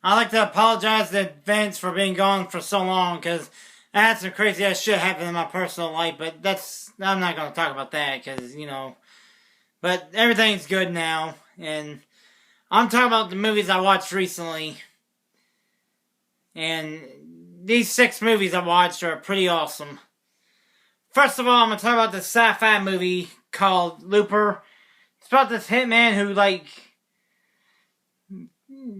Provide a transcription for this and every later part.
I'd like to apologize to Vince for being gone for so long, because I had some crazy ass shit happen in my personal life, but I'm not going to talk about that, because, but everything's good now, and I'm talking about the movies I watched recently, and these 6 movies I watched are pretty awesome. First of all, I'm going to talk about this sci-fi movie called Looper. It's about this hitman who,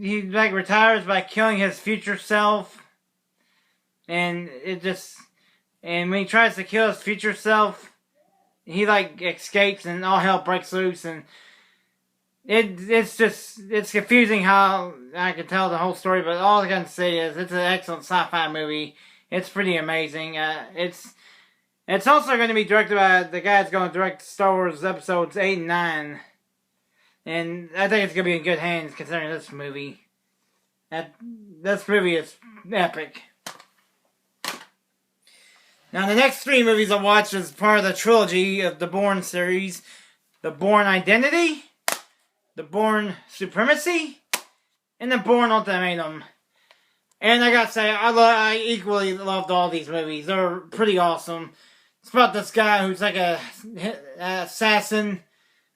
he retires by killing his future self. And and when he tries to kill his future self, he, escapes and all hell breaks loose. And it's confusing how I can tell the whole story, but all I can say is it's an excellent sci-fi movie. It's pretty amazing. It's also going to be directed by the guy that's going to direct Star Wars Episodes 8 and 9. And I think it's going to be in good hands considering this movie. This movie is epic. Now, the next 3 movies I watched is part of the trilogy of the Bourne series. The Bourne Identity, The Bourne Supremacy, and The Bourne Ultimatum. And I gotta say, I equally loved all these movies. They're pretty awesome. It's about this guy who's like a assassin,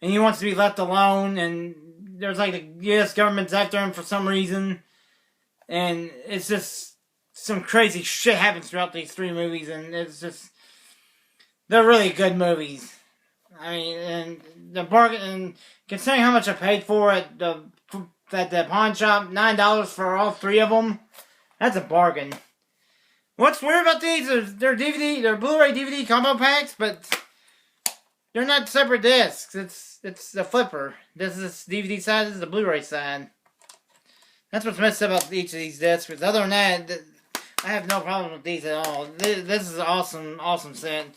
and he wants to be left alone, and there's the U.S. government's after him for some reason, and it's just some crazy shit happens throughout these 3 movies, and they're really good movies. I mean, and the bargain, and considering how much I paid for at the pawn shop, $9 for all 3 of them, that's a bargain. What's weird about these is they're Blu-ray DVD combo packs, but they're not separate discs. It's a flipper. This is the DVD side, this is the Blu-ray side. That's what's messed up about each of these discs. But other than that, I have no problem with these at all. This is an awesome set.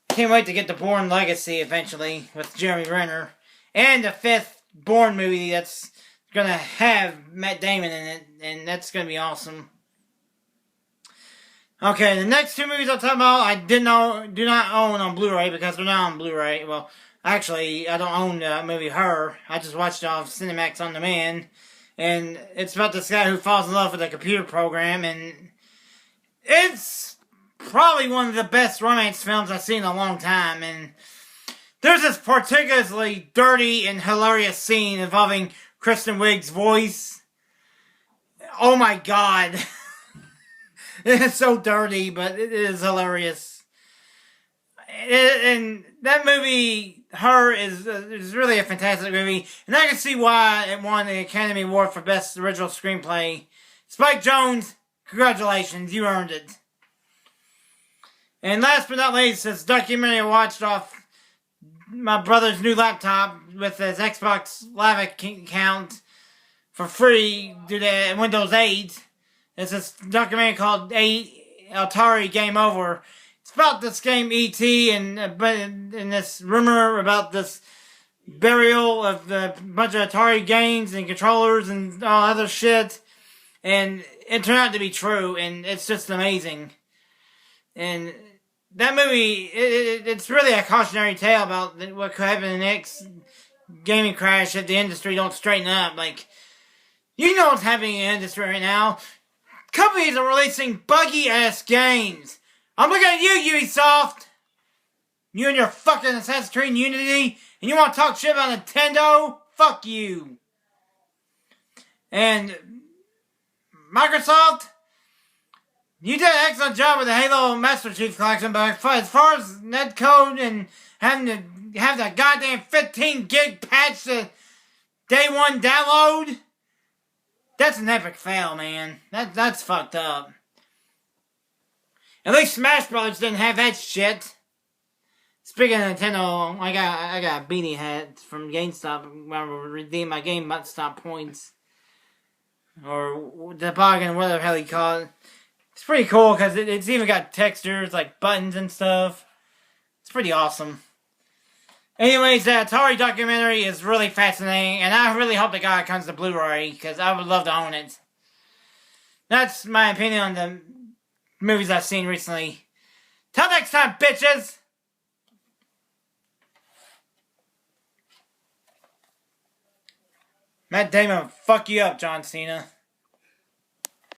Can't wait to get the Bourne Legacy eventually with Jeremy Renner. And the 5th Bourne movie that's going to have Matt Damon in it. And that's going to be awesome. Okay, the next 2 movies I'll talk about, I do not own on Blu-ray because they're not on Blu-ray. Well, actually, I don't own the movie Her. I just watched it off Cinemax On Demand. And it's about this guy who falls in love with a computer program. And it's probably one of the best romance films I've seen in a long time. And there's this particularly dirty and hilarious scene involving Kristen Wiig's voice. Oh my god. It's so dirty, but it is hilarious. And that movie, Her, is really a fantastic movie. And I can see why it won the Academy Award for Best Original Screenplay. Spike Jonze, congratulations, you earned it. And last but not least, this documentary I watched off my brother's new laptop with his Xbox Live account for free due to Windows 8. It's this documentary called Atari Game Over. It's about this game E.T. and this rumor about this burial of a bunch of Atari games and controllers and all other shit. And it turned out to be true, and it's just amazing. And that movie, it's really a cautionary tale about what could happen in the next gaming crash if the industry don't straighten up. You know what's happening in the industry right now. Companies are releasing buggy-ass games. I'm looking at you, Ubisoft. You and your fucking Assassin's Creed Unity. And you want to talk shit about Nintendo? Fuck you. And Microsoft, you did an excellent job with the Halo Master Chief Collection, but as far as netcode and having to have that goddamn 15 gig patch to day 1 download, that's an epic fail, man. That's fucked up. At least Smash Brothers didn't have that shit. Speaking of Nintendo, I got a beanie hat from GameStop when I redeem my GameStop points. Or the bargain, whatever the hell you call it. It's pretty cool because it's even got textures like buttons and stuff. It's pretty awesome. Anyways, the Atari documentary is really fascinating, and I really hope the guy comes to Blu-ray, because I would love to own it. That's my opinion on the movies I've seen recently. Till next time, bitches! Matt Damon, fuck you up, John Cena.